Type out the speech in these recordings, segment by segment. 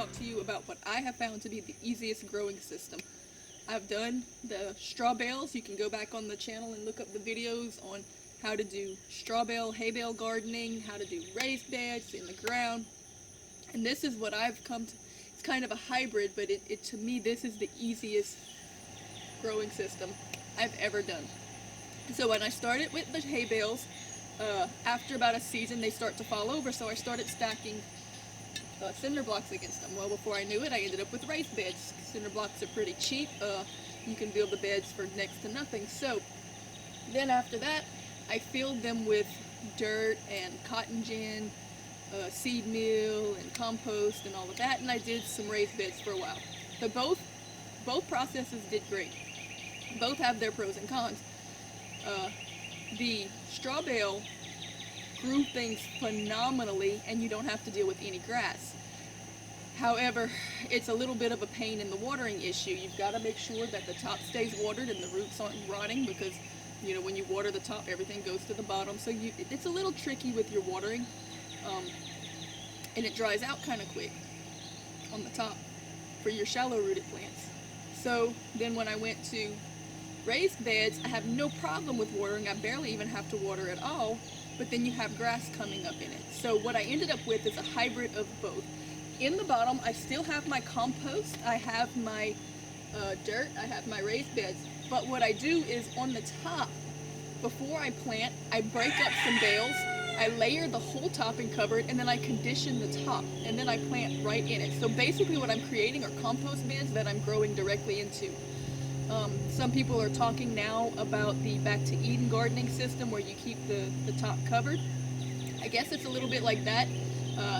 talk to you about what I have found to be the easiest growing system. I've done the straw bales. You can go back on the channel and look up the videos on how to do straw bale, hay bale gardening, how to do raised beds in the ground. And this is what I've come to. It's kind of a hybrid, but to me, this is the easiest growing system I've ever done. So when I started with the hay bales, after about a season, they start to fall over, so I started stacking cinder blocks against them. Well, before I knew it, I ended up with raised beds. Cinder blocks are pretty cheap. You can build the beds for next to nothing. So then after that, I filled them with dirt and cotton gin, seed meal and compost and all of that, and I did some raised beds for a while. But both processes did great. Both have their pros and cons. The straw bale grew things phenomenally, and you don't have to deal with any grass. However, it's a little bit of a pain in the watering issue. You've got to make sure that the top stays watered and the roots aren't rotting, because when you water the top, everything goes to the bottom. So it's a little tricky with your watering, and it dries out kind of quick on the top for your shallow rooted plants. So then when I went to raised beds, I have no problem with watering. I barely even have to water at all, but then you have grass coming up in it. So what I ended up with is a hybrid of both. In the bottom, I still have my compost, I have my dirt, I have my raised beds, but what I do is on the top, before I plant, I break up some bales, I layer the whole top and cover it, and then I condition the top, and then I plant right in it. So basically what I'm creating are compost beds that I'm growing directly into. Some people are talking now about the Back to Eden gardening system, where you keep the top covered. I guess it's a little bit like that,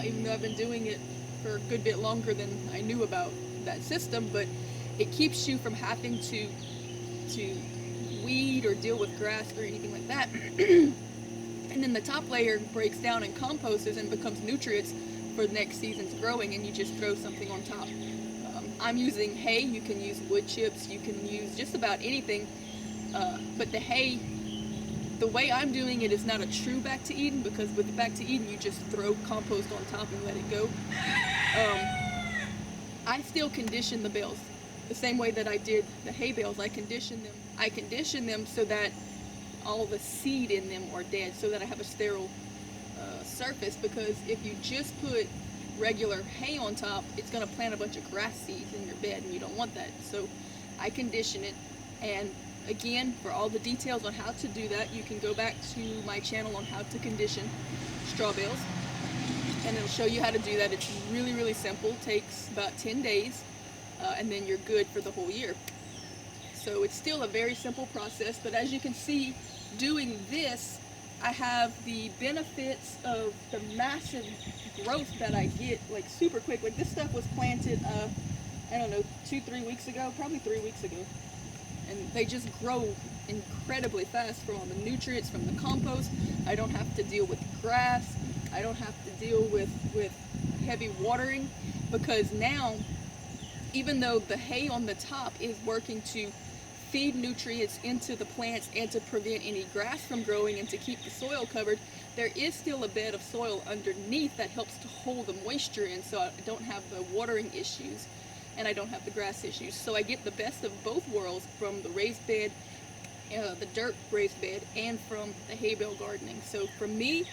even though I've been doing it for a good bit longer than I knew about that system, but it keeps you from having to weed or deal with grass or anything like that. And then the top layer breaks down and composes and becomes nutrients for the next season's growing, and you just throw something on top. I'm using hay. You can use wood chips, you can use just about anything, but the hay, the way I'm doing it is not a true Back to Eden, because with Back to Eden you just throw compost on top and let it go. I still condition the bales the same way that I did the hay bales. I condition them so that all the seed in them are dead, so that I have a sterile surface, because if you just put regular hay on top, it's going to plant a bunch of grass seeds in your bed, and you don't want that. So I condition it. And again, for all the details on how to do that, you can go back to my channel on how to condition straw bales, and it'll show you how to do that. It's really, really simple. It takes about 10 days, and then you're good for the whole year. So it's still a very simple process, but as you can see, doing this, I have the benefits of the massive growth that I get, like, super quick. Like, this stuff was planted, I don't know, 2-3 weeks ago, probably 3 weeks ago. And they just grow incredibly fast from all the nutrients from the compost. I don't have to deal with grass. I don't have to deal with heavy watering, because now, even though the hay on the top is working to feed nutrients into the plants and to prevent any grass from growing and to keep the soil covered, there is still a bed of soil underneath that helps to hold the moisture in, so I don't have the watering issues and I don't have the grass issues. So I get the best of both worlds from the raised bed, the dirt raised bed, and from the hay bale gardening. So for me,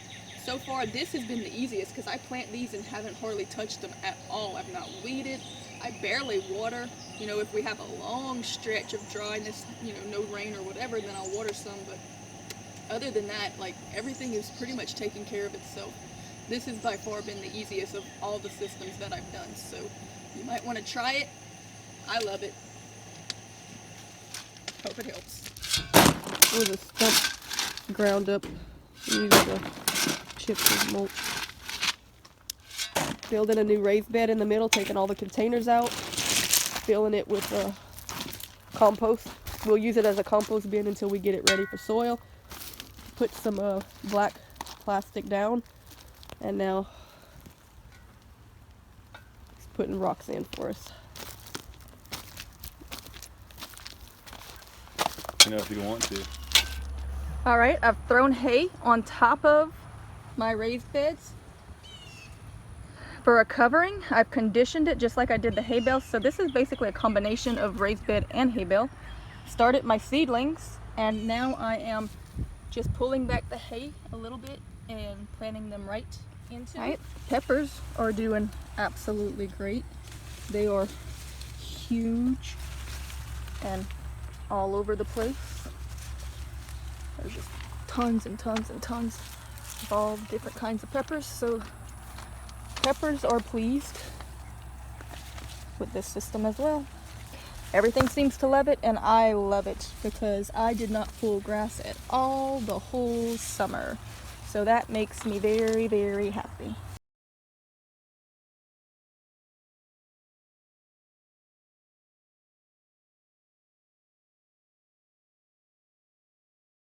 so far, this has been the easiest, because I plant these and haven't hardly touched them at all. I've not weeded. I barely water. If we have a long stretch of dryness, no rain or whatever, then I'll water some. But other than that, like, everything is pretty much taking care of itself. This has by far been the easiest of all the systems that I've done. So you might want to try it. I love it. Hope it helps. It was a stump ground up. Use the chips as mulch. Building a new raised bed in the middle, taking all the containers out, filling it with compost. We'll use it as a compost bin until we get it ready for soil. Put some black plastic down, and now it's putting rocks in for us. If you want to. All right, I've thrown hay on top of my raised beds. For a covering, I've conditioned it just like I did the hay bale. So this is basically a combination of raised bed and hay bale. Started my seedlings, and now I am just pulling back the hay a little bit and planting them right into it. Peppers are doing absolutely great. They are huge and all over the place. There's just tons and tons and tons of all different kinds of peppers. So peppers are pleased with this system as well. Everything seems to love it, and I love it because I did not pull grass at all the whole summer. So that makes me very, very happy.